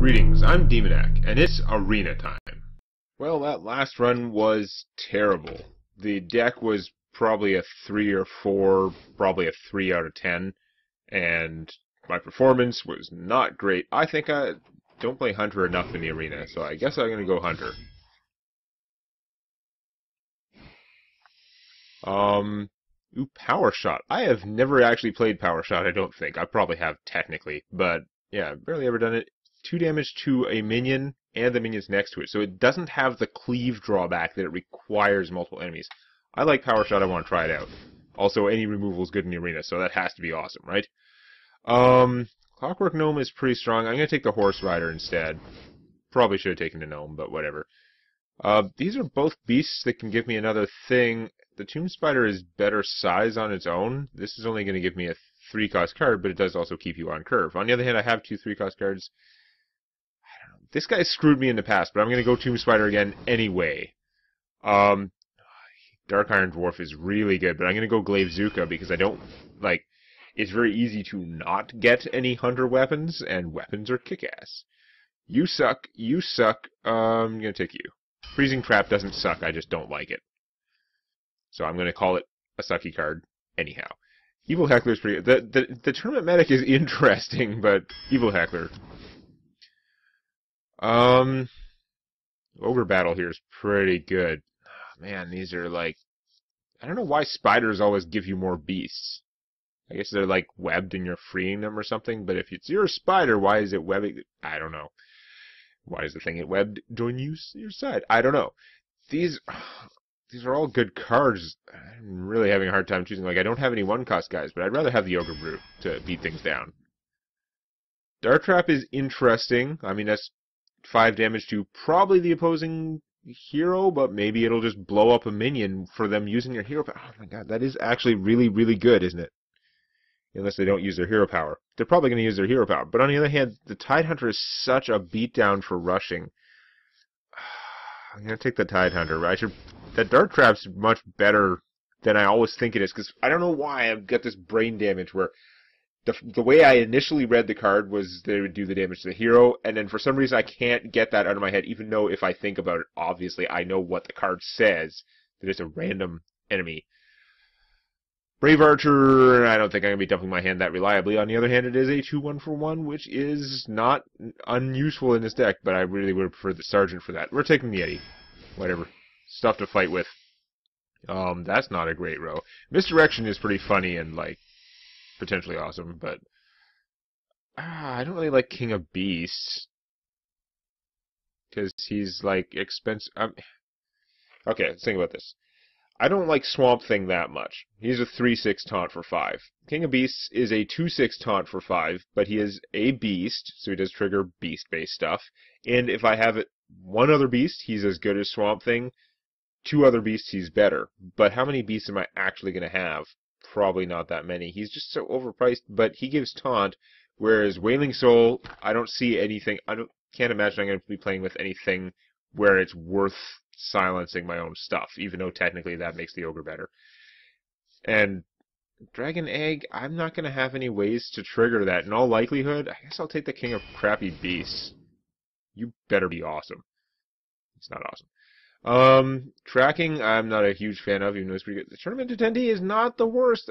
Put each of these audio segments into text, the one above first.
Greetings, I'm Demonac, and it's arena time. Well, that last run was terrible. The deck was probably a 3 or 4, probably a 3 out of 10, and my performance was not great. I think I don't play Hunter enough in the arena, so I guess I'm going to go Hunter. Ooh, Power Shot. I have never actually played Power Shot, I don't think. I probably have technically, but yeah, barely ever done it. 2 damage to a minion and the minions next to it, so it doesn't have the cleave drawback that it requires multiple enemies. I like Power Shot, I want to try it out. Also, any removal is good in the arena, so that has to be awesome, right? Clockwork Gnome is pretty strong. I'm going to take the Horse Rider instead. Probably should have taken the Gnome, but whatever. These are both beasts that can give me another thing. The Tomb Spider is better size on its own. This is only going to give me a 3-cost card, but it does also keep you on curve. On the other hand, I have 2 3-cost cards. I don't know. This guy screwed me in the past, but I'm going to go Tomb Spider again anyway. Dark Iron Dwarf is really good, but I'm going to go Glaive Zuka because I don't, like, it's very easy to not get any Hunter weapons, and weapons are kick-ass. You suck, you suck, I'm going to take you. Freezing Trap doesn't suck, I just don't like it. So I'm going to call it a sucky card anyhow. Evil Heckler is pretty good. The Tournament Medic is interesting, but Evil Heckler. Ogre Battle here is pretty good. Oh, man, these are like... I don't know why spiders always give you more beasts. I guess they're like webbed and you're freeing them or something, but if it's your spider, why is it webbing? I don't know. Why does the thing get webbed join your side? I don't know. These are all good cards. I'm really having a hard time choosing. Like, I don't have any 1-cost guys, but I'd rather have the Ogre Brute to beat things down. Dart Trap is interesting. I mean, that's 5 damage to probably the opposing hero, but maybe it'll just blow up a minion for them using their hero power. Oh my god, that is actually really, really good, isn't it? Unless they don't use their hero power. They're probably going to use their hero power. But on the other hand, the Tidehunter is such a beatdown for rushing. I'm going to take the Tidehunter. That Dart Trap's much better than I always think it is, because I don't know why I've got this brain damage where the way I initially read the card was they would do the damage to the hero, and then for some reason I can't get that out of my head, even though if I think about it, obviously I know what the card says, that it's a random enemy. Brave Archer, I don't think I'm going to be dumping my hand that reliably. On the other hand, it is a 2-1-for-1, which is not unuseful in this deck, but I really would prefer the Sergeant for that. We're taking the Yeti. Whatever. Stuff to fight with. That's not a great row. Misdirection is pretty funny and, like, potentially awesome, but I don't really like King of Beasts. Because he's, like, expensive. Okay, let's think about this. I don't like Swamp Thing that much. He's a 3-6 taunt for 5. King of Beasts is a 2-6 taunt for 5, but he is a beast, so he does trigger beast-based stuff. And if I have one other beast, he's as good as Swamp Thing. 2 other beasts, he's better. But how many beasts am I actually going to have? Probably not that many. He's just so overpriced, but he gives taunt, whereas Wailing Soul, I don't see anything. Can't imagine I'm going to be playing with anything where it's worth silencing my own stuff, even though technically that makes the Ogre better. And Dragon Egg, I'm not going to have any ways to trigger that. In all likelihood, I guess I'll take the King of Crappy Beasts. You better be awesome. It's not awesome. Tracking, I'm not a huge fan of, even though it's pretty good. The Tournament Attendee is not the worst.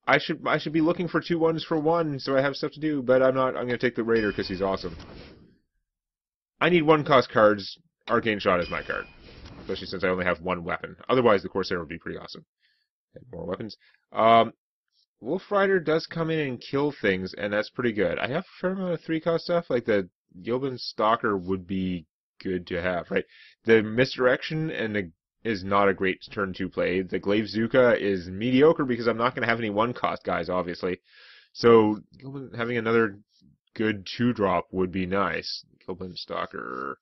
I should be looking for 2 1s for 1, so I have stuff to do, but I'm not. I'm going to take the Raider because he's awesome. I need 1-cost cards. Arcane Shot is my card. Especially since I only have 1 weapon. Otherwise, the Corsair would be pretty awesome. And more weapons. Wolf Rider does come in and kill things, and that's pretty good. I have a fair amount of 3-cost stuff, like the Gilbin Stalker would be good to have, right? The Misdirection is not a great turn 2 play. The Glaive Zuka is mediocre because I'm not going to have any 1-cost guys, obviously. So, Gilbin having another good 2-drop would be nice. Gilbin Stalker...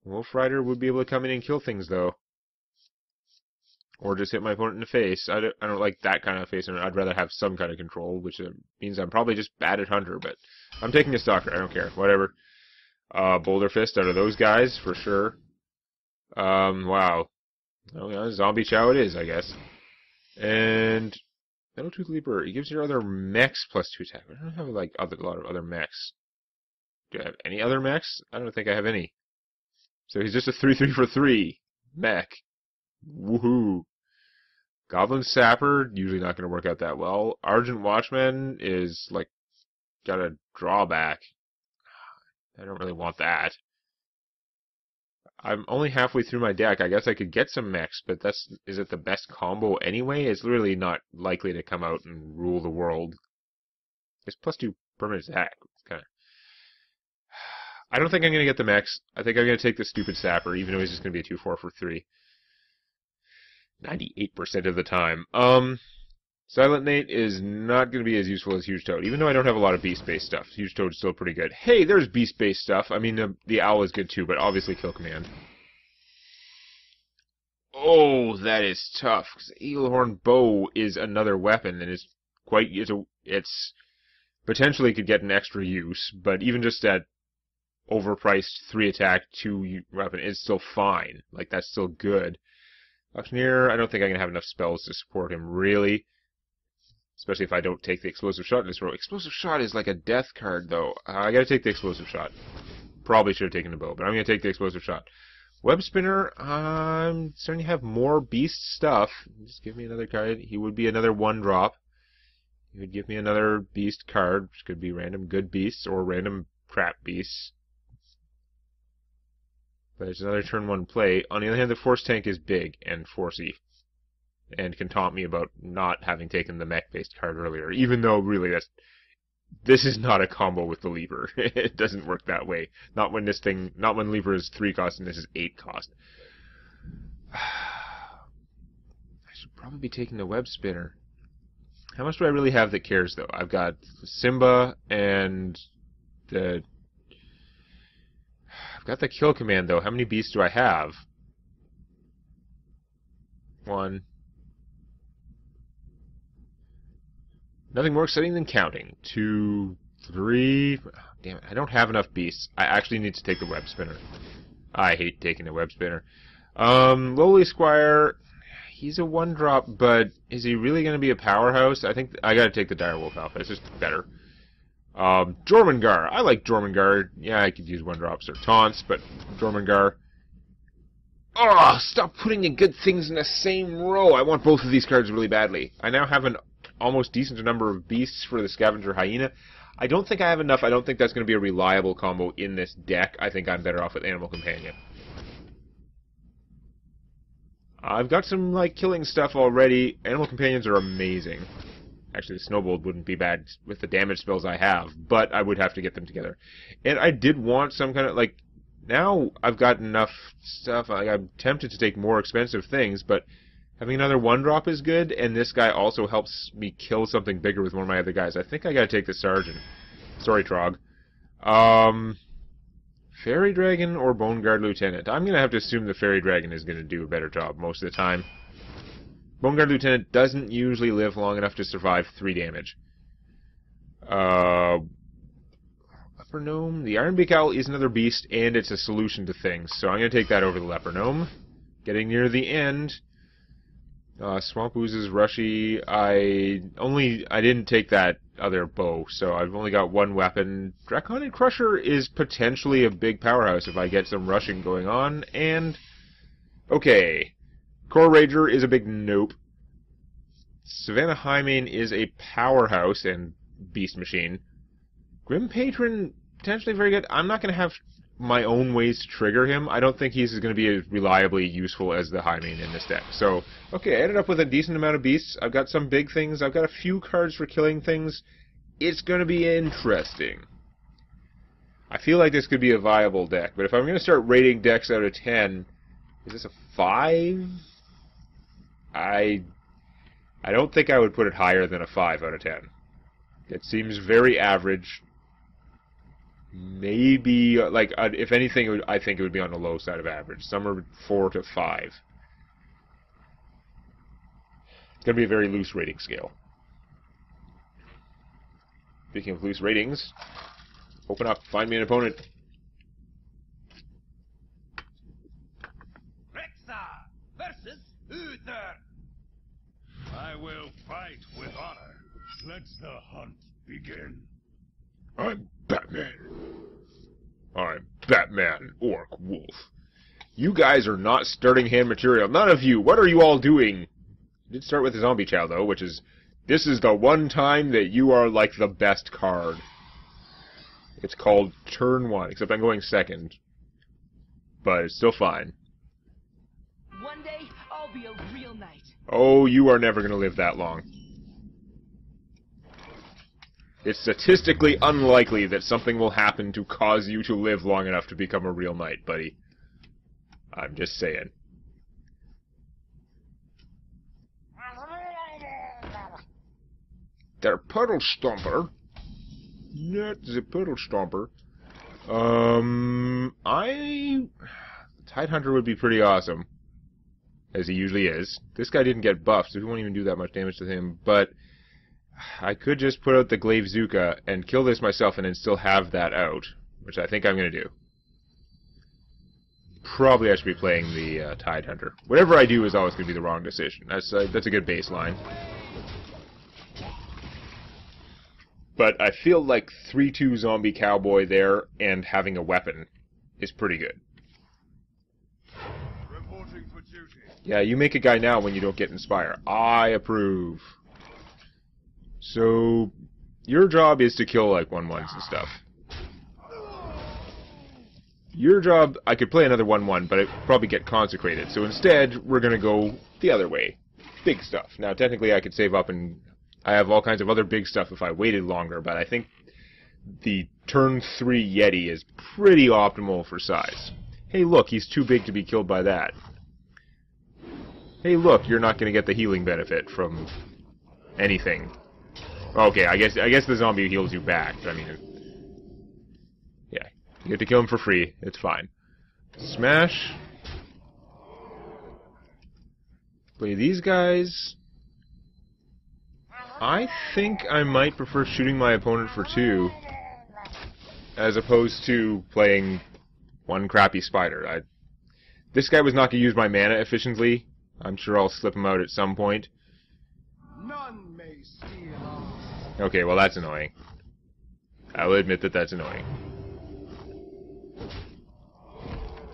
Wolf Rider would be able to come in and kill things, though. Or just hit my opponent in the face. I don't like that kind of face. I'd rather have some kind of control, which means I'm probably just bad at Hunter, but I'm taking a Stalker. I don't care. Whatever. Boulder Fist out of those guys, for sure. Wow. Oh, yeah, Zombie Chow it is, I guess. And Metal Tooth Leaper. It gives your other mechs +2 attack. I don't have, like, a lot of other mechs. Do I have any other mechs? I don't think I have any. So he's just a 3/3 for 3 mech. Woohoo. Goblin Sapper, usually not going to work out that well. Argent Watchman is, like, got a drawback. I don't really want that. I'm only halfway through my deck. I guess I could get some mechs, but is it the best combo anyway? It's literally not likely to come out and rule the world. It's +2 permanent attack. It's kind of... I don't think I'm going to get the mechs. I think I'm going to take the stupid Sapper, even though he's just going to be a 2/4 for 3. 98% of the time. Silent Nate is not going to be as useful as Huge Toad, even though I don't have a lot of beast-based stuff. Huge Toad is still pretty good. Hey, there's beast-based stuff. I mean, the Owl is good too, but obviously Kill Command. Oh, that is tough, because Eaglehorn Bow is another weapon, and it's potentially could get an extra use, but even just that overpriced 3 attack, 2 weapon is still fine. Like, that's still good. Auctioneer, I don't think I'm going to have enough spells to support him, really. Especially if I don't take the Explosive Shot in this row. Explosive Shot is like a death card, though. I gotta take the Explosive Shot. Probably should have taken the Bow, but I'm gonna take the Explosive Shot. Web Spinner, I'm starting to have more beast stuff. Just give me another card. He would be another 1-drop. He would give me another beast card, which could be random good beasts or random crap beasts. But it's another turn 1 play. On the other hand, the Force Tank is big and forcey, and can taunt me about not having taken the mech-based card earlier, even though really this is not a combo with the Lever. It doesn't work that way. Not when Lever is 3 cost and this is 8 cost. I should probably be taking the Web Spinner. How much do I really have that cares, though? I've got Simba and I've got the Kill Command, though. How many beasts do I have? 1. Nothing more exciting than counting. 2, 3... Oh, damn it, I don't have enough beasts. I actually need to take the Web Spinner. I hate taking the Web Spinner. Lowly Squire, he's a 1-drop, but is he really going to be a powerhouse? I think I gotta take the Direwolf Alpha. It's just better. Jormungandr. I like Jormungandr. Yeah, I could use 1-drops or taunts, but Jormungandr. Oh, stop putting the good things in the same row. I want both of these cards really badly. I now have an almost decent number of beasts for the Scavenger Hyena. I don't think I have enough. I don't think that's going to be a reliable combo in this deck. I think I'm better off with Animal Companion. I've got some, like, killing stuff already. Animal Companions are amazing. Actually, the Snowbolt wouldn't be bad with the damage spells I have, but I would have to get them together. And I did want some kind of, like, now I've got enough stuff. I'm tempted to take more expensive things, but having another 1-drop is good, and this guy also helps me kill something bigger with one of my other guys. I think I gotta take the Sergeant. Sorry, Trog. Fairy Dragon or Bone Guard Lieutenant? I'm gonna have to assume the Fairy Dragon is gonna do a better job most of the time. Bone Guard Lieutenant doesn't usually live long enough to survive 3 damage. Leper Gnome. The Ironbeak Owl is another beast, and it's a solution to things, so I'm going to take that over the Leper Gnome. Getting near the end. Swamp Ooze is rushy. I didn't take that other bow, so I've only got 1 weapon. Draconic Crusher is potentially a big powerhouse if I get some rushing going on, and... okay. Core Rager is a big nope. Savannah Highmane is a powerhouse and beast machine. Grim Patron, potentially very good. I'm not going to have my own ways to trigger him. I don't think he's going to be as reliably useful as the Highmane in this deck. So, okay, I ended up with a decent amount of beasts. I've got some big things. I've got a few cards for killing things. It's going to be interesting. I feel like this could be a viable deck, but if I'm going to start rating decks out of 10, is this a 5? I don't think I would put it higher than a 5 out of 10. It seems very average. Maybe, like, if anything, I think it would be on the low side of average. Somewhere 4 to 5. It's going to be a very loose rating scale. Speaking of loose ratings, open up, find me an opponent. Rexa versus Uther. I will fight with honor. Let the hunt begin. I'm Batman. I'm Batman, Orc, Wolf. You guys are not starting hand material. None of you. What are you all doing? I did start with a zombie chow, though, which is... This is the one time that you are, like, the best card. It's called turn 1, except I'm going second. But it's still fine. One day, I'll be a real knight. Oh, you are never going to live that long. It's statistically unlikely that something will happen to cause you to live long enough to become a real knight, buddy. I'm just saying. Der Puddle Stomper. Not the Puddle Stomper. Tidehunter would be pretty awesome. As he usually is. This guy didn't get buffed, so he won't even do that much damage to him, but... I could just put out the Glaive-Zuka and kill this myself and then still have that out, which I think I'm going to do. Probably I should be playing the Tidehunter. Whatever I do is always going to be the wrong decision. That's a good baseline. But I feel like 3-2 zombie cowboy there and having a weapon is pretty good. Reporting for duty. Yeah, you make a guy now when you don't get Inspire. I approve. So, your job is to kill, like, 1-1s and stuff. Your job, I could play another 1-1, but I'd probably get consecrated. So instead, we're going to go the other way. Big stuff. Now, technically, I could save up and I have all kinds of other big stuff if I waited longer, but I think the turn 3 Yeti is pretty optimal for size. Hey, look, he's too big to be killed by that. Hey, look, you're not going to get the healing benefit from anything. Okay, I guess the zombie heals you back. I mean, yeah, you get to kill him for free. It's fine. Smash. Play these guys. I think I might prefer shooting my opponent for 2 as opposed to playing one crappy spider. This guy was not going to use my mana efficiently. I'm sure I'll slip him out at some point. None may steal our... Okay, well that's annoying. I will admit that that's annoying.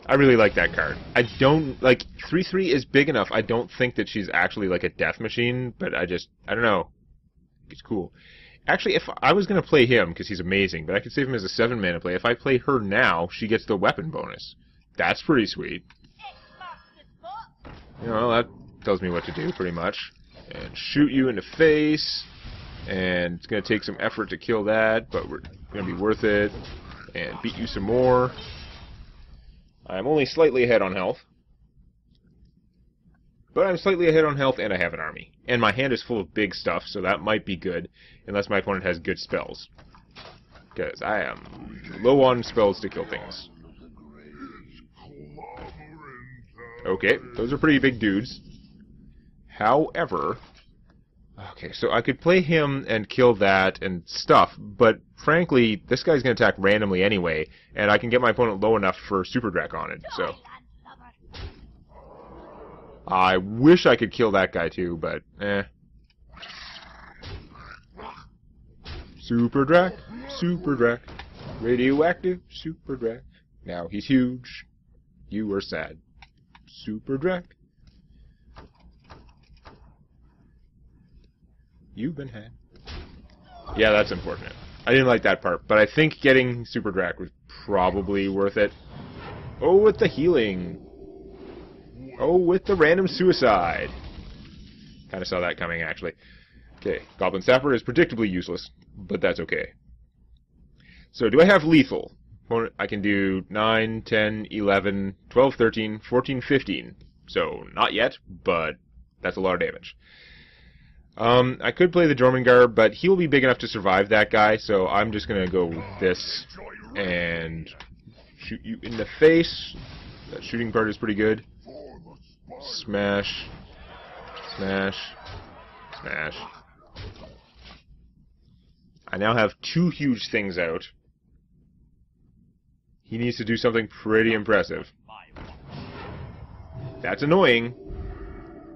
I really like that card. I don't, like, 3/3 is big enough. I don't think that she's actually like a death machine, but I don't know. It's cool. Actually, if I was going to play him, because he's amazing, but I could save him as a 7-mana play. If I play her now, she gets the weapon bonus. That's pretty sweet. You know, that tells me what to do, pretty much. And shoot you in the face. And it's going to take some effort to kill that, but we're going to be worth it. And beat you some more. I'm only slightly ahead on health. But I'm slightly ahead on health, and I have an army. And my hand is full of big stuff, so that might be good, unless my opponent has good spells. Because I am low on spells to kill things. Okay, those are pretty big dudes. However... Okay, so I could play him and kill that and stuff, but frankly, this guy's going to attack randomly anyway, and I can get my opponent low enough for Super Drac on it, so... I wish I could kill that guy too, but eh. Super Drac, Super Drac, radioactive Super Drac. Now he's huge. You are sad. Super Drac. You've been had. Yeah, that's unfortunate. I didn't like that part, but I think getting Super Drac was probably worth it. Oh, with the healing. Oh, with the random suicide. Kind of saw that coming, actually. Okay, Goblin Sapper is predictably useless, but that's okay. So, do I have lethal? I can do 9, 10, 11, 12, 13, 14, 15. So, not yet, but that's a lot of damage. I could play the Jormungandr, but he will be big enough to survive that guy, so I'm just going to go with this and shoot you in the face. That shooting part is pretty good. Smash. Smash. Smash. I now have 2 huge things out. He needs to do something pretty impressive. That's annoying.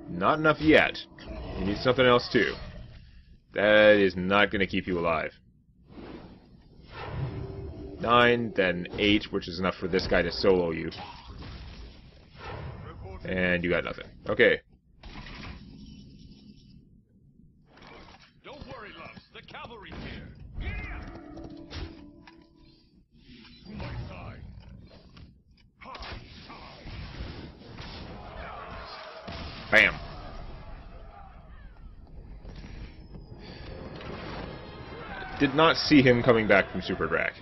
Not enough yet. You need something else too. That is not going to keep you alive. 9, then 8, which is enough for this guy to solo you. And you got nothing. Okay. Don't worry, loves. The cavalry's here. To my side. High side. Bam. Did not see him coming back from Super Drac.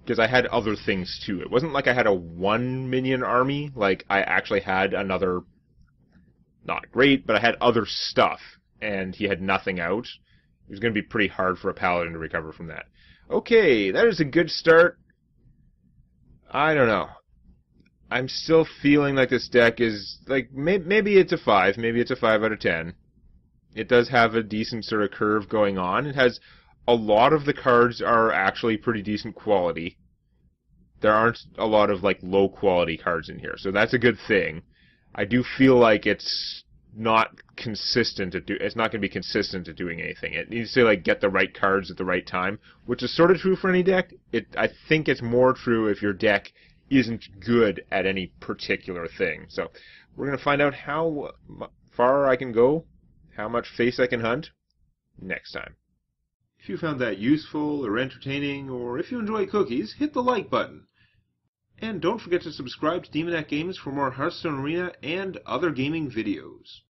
Because I had other things too. It wasn't like I had a 1 minion army. Like, I actually had another... Not great, but I had other stuff. And he had nothing out. It was going to be pretty hard for a paladin to recover from that. Okay, that is a good start. I don't know. I'm still feeling like this deck is... Like, maybe it's a 5. Maybe it's a 5 out of 10. It does have a decent sort of curve going on. It has a lot of the cards are actually pretty decent quality. There aren't a lot of like low quality cards in here, so that's a good thing. I do feel like it's not consistent it's not going to be consistent at doing anything. It needs to like get the right cards at the right time, which is sort of true for any deck. I think it's more true if your deck isn't good at any particular thing. So we're going to find out how far I can go. How much face I can hunt? Next time. If you found that useful or entertaining, or if you enjoy cookies, hit the like button. And don't forget to subscribe to Demonac Games for more Hearthstone Arena and other gaming videos.